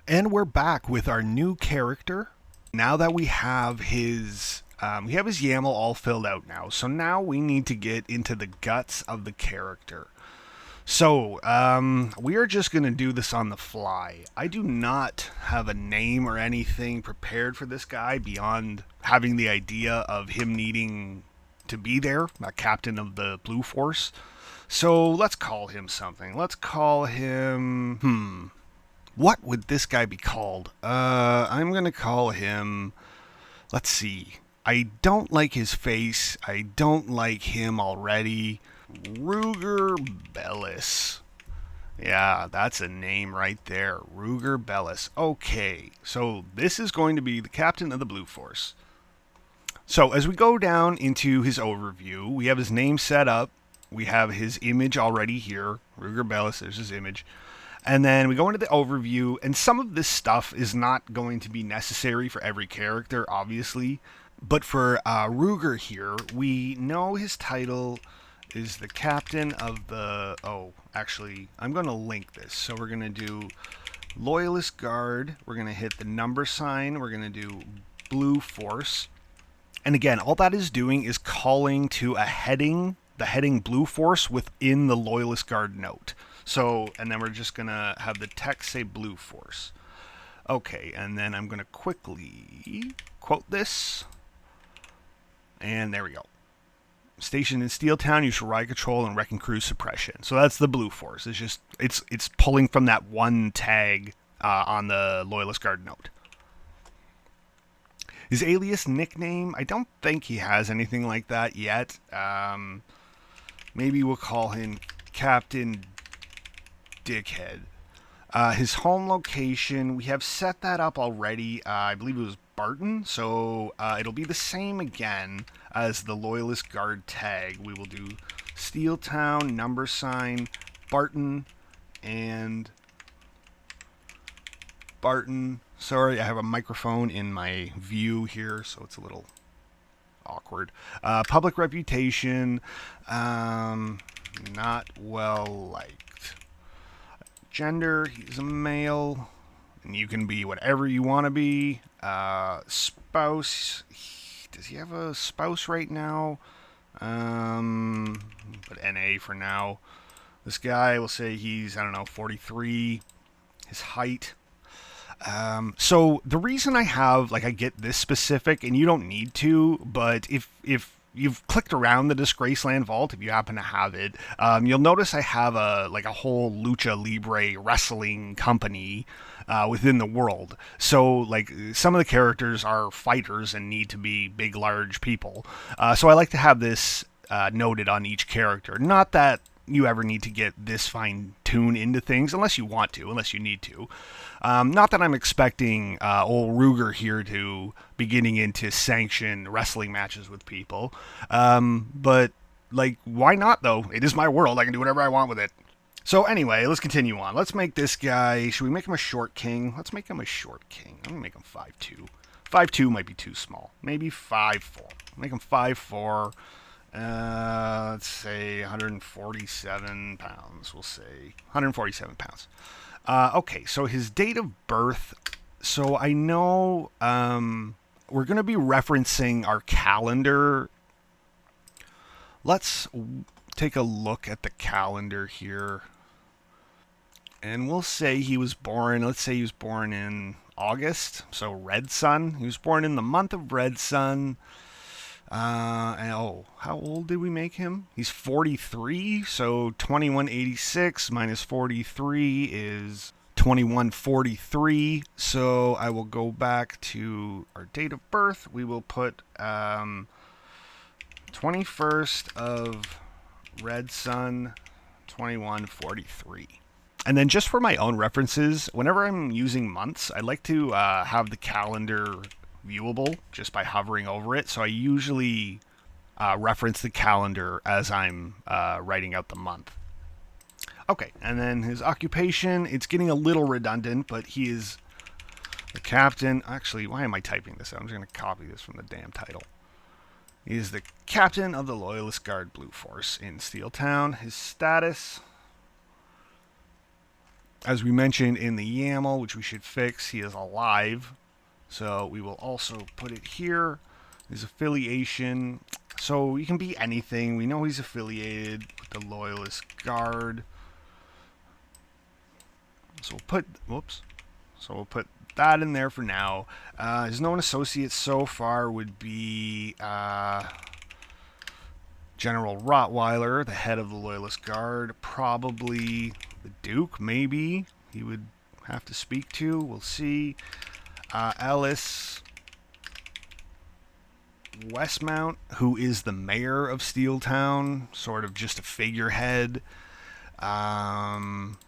And we're back with our new character. Now that we have his YAML all filled out now. So now we need to get into the guts of the character. So we are just going to do this on the fly. I do not have a name or anything prepared for this guy beyond having the idea of him needing to be there, a captain of the Blue Force. So let's call him something. Let's call him. What would this guy be called? I'm gonna call him. Let's see. I don't like his face. I don't like him already. Ruger Bellis. Yeah, that's a name right there. Ruger Bellis. Okay, so this is going to be the captain of the Blue Force. So as we go down into his overview, we have his name set up. We have his image already here. Ruger Bellis, there's his image. And then we go into the overview, and some of this stuff is not going to be necessary for every character, obviously. But for Ruger here, we know his title is the captain of the... Oh, actually, I'm going to link this. So we're going to do Loyalist Guard. We're going to hit the number sign. We're going to do Blue Force. And again, all that is doing is calling to a heading, the heading Blue Force within the Loyalist Guard note. So, and then we're just going to have the text say Blue Force. Okay, and then I'm going to quickly quote this. And there we go. Stationed in Steel Town, you shall ride control and wrecking crew suppression. So that's the Blue Force. It's just, it's pulling from that one tag on the Loyalist Guard note. His alias nickname, I don't think he has anything like that yet. Maybe we'll call him Captain Dickhead. His home location, we have set that up already. I believe it was Barton, so it'll be the same again as the Loyalist Guard tag. We will do Steel Town, number sign, Barton, and Barton. Sorry, I have a microphone in my view here, so it's a little awkward. Public reputation, not well liked. Gender, he's a male, and you can be whatever you want to be. Spouse, does he have a spouse right now? But NA for now. This guy, will say he's, 43. His height. So the reason I get this specific, and you don't need to, but if you've clicked around the Disgraceland Vault, if you happen to have it, you'll notice I have a whole Lucha Libre wrestling company within the world. So some of the characters are fighters and need to be big, large people. So I like to have this noted on each character. Not that you ever need to get this fine-tuned into things, unless you want to, unless you need to. Not that I'm expecting old Ruger here to be getting into sanctioned wrestling matches with people. But, why not, though? It is my world. I can do whatever I want with it. So, anyway, let's continue on. Let's make this guy... Should we make him a short king? Let's make him a short king. I'm going to make him 5'2". 5'2 might be too small. Maybe 5'4". Make him 5'4". Let's say 147 pounds. We'll say 147 pounds. Okay, so his date of birth. So I know we're going to be referencing our calendar. Let's take a look at the calendar here. And we'll say he was born, let's say he was born in August. So Red Sun. He was born in the month of Red Sun. How old did we make him? He's 43, so 2186 minus 43 is 2143. So I will go back to our date of birth. We will put 21st of Red Sun, 2143. And then just for my own references, whenever I'm using months, I like to have the calendar viewable just by hovering over it. So I usually reference the calendar as I'm writing out the month. Okay, and then his occupation, it's getting a little redundant, but he is the captain. Actually, why am I typing this out? I'm just going to copy this from the damn title. He is the captain of the Loyalist Guard Blue Force in Steel Town. His status... As we mentioned in the YAML, which we should fix, he is alive. So we will also put it here. His affiliation. So he can be anything. We know he's affiliated with the Loyalist Guard. So we'll put, whoops. So we'll put that in there for now. His known associates so far would be General Rottweiler, the head of the Loyalist Guard. Probably the Duke, maybe. He would have to speak to. We'll see. Ellis Westmount, who is the mayor of Steeltown, sort of just a figurehead.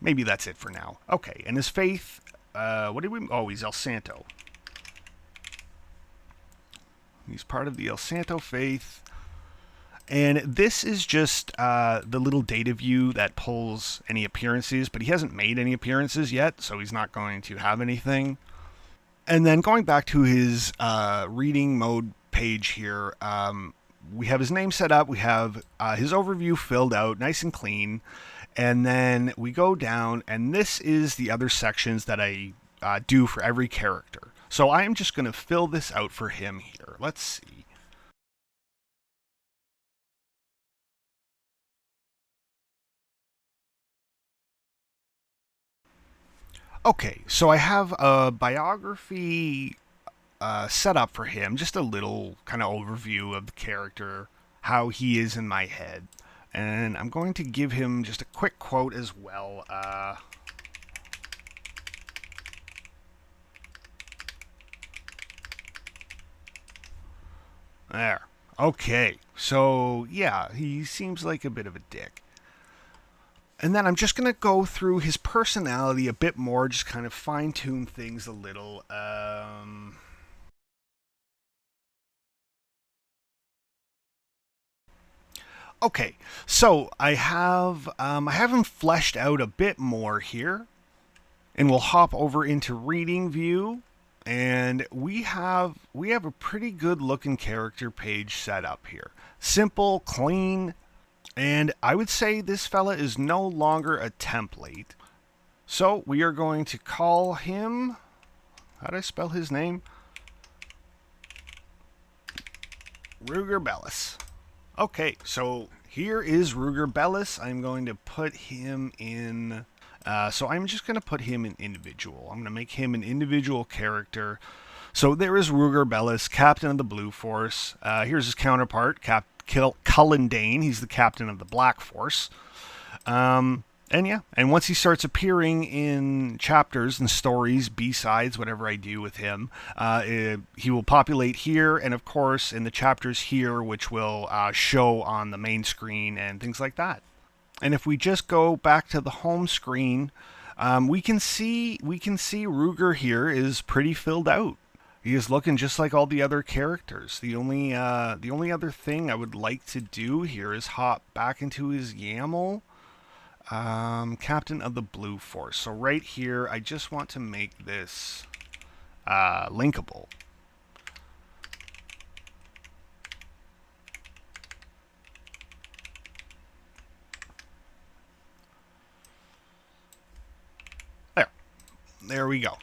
Maybe that's it for now. Okay, and his faith, what did we... Oh, he's El Santo. He's part of the El Santo faith. And this is just the little data view that pulls any appearances, but he hasn't made any appearances yet, so he's not going to have anything. And then going back to his reading mode page here, we have his name set up, we have his overview filled out nice and clean, and then we go down, and this is the other sections that I do for every character. So I am just going to fill this out for him here. Let's see. Okay, so I have a biography set up for him, just a little kind of overview of the character, how he is in my head. And I'm going to give him just a quick quote as well. There. Okay, so yeah, he seems like a bit of a dick. And then I'm just going to go through his personality a bit more, just kind of fine-tune things a little. Okay, so I have him fleshed out a bit more here. And we'll hop over into reading view. And we have a pretty good looking character page set up here. Simple, clean, and I would say this fella is no longer a template. So we are going to call him, how do I spell his name? Ruger Bellis. Okay, so here is Ruger Bellis. I'm going to put him in, so I'm just going to put him in individual. I'm going to make him an individual character. So there is Ruger Bellis, captain of the Blue Force. Here's his counterpart, Cullen Dane. He's the captain of the Black Force. And yeah, and once he starts appearing in chapters and stories, B-sides, whatever I do with him, he will populate here, and of course in the chapters here, which will show on the main screen and things like that. And if we just go back to the home screen, we can see Ruger here is pretty filled out. He is looking just like all the other characters. The only other thing I would like to do here is hop back into his YAML. Captain of the Blue Force. So right here, I just want to make this linkable. There we go.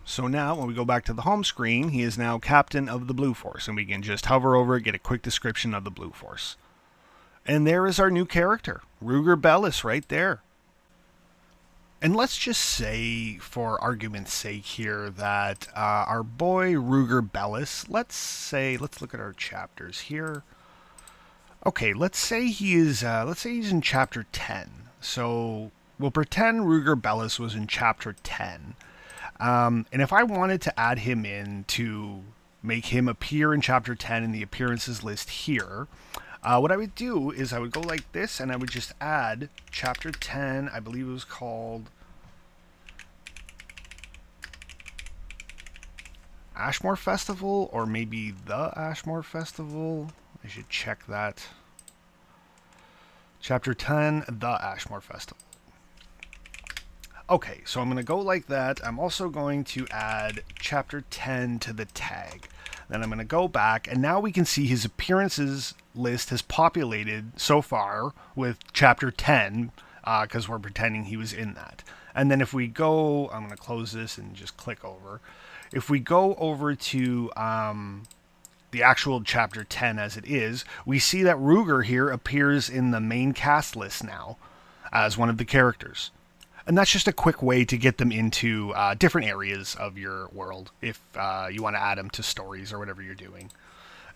So now, when we go back to the home screen, he is now Captain of the Blue Force, and we can just hover over it, get a quick description of the Blue Force. And there is our new character, Ruger Bellis, right there. And let's just say, for argument's sake here, that our boy Ruger Bellis, let's look at our chapters here. Okay, let's say he's in chapter 10. So we'll pretend Ruger Bellis was in chapter 10. And if I wanted to add him in to make him appear in chapter 10 in the appearances list here, what I would do is I would go like this, and I would just add chapter 10, I believe it was called Ashmore Festival, or maybe the Ashmore Festival. I should check that. Chapter 10, the Ashmore Festival. Okay, so I'm going to go like that. I'm also going to add chapter 10 to the tag. Then I'm going to go back, and now we can see his appearances list has populated so far with chapter 10 because we're pretending he was in that. And then if we go, I'm going to close this and just click over. If we go over to the actual chapter 10 as it is, we see that Ruger here appears in the main cast list now as one of the characters. And that's just a quick way to get them into different areas of your world if you want to add them to stories or whatever you're doing.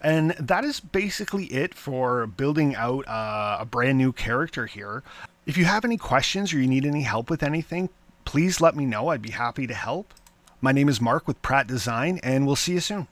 And that is basically it for building out a brand new character here. If you have any questions or you need any help with anything, please let me know. I'd be happy to help. My name is Mark with Pratt Design, and we'll see you soon.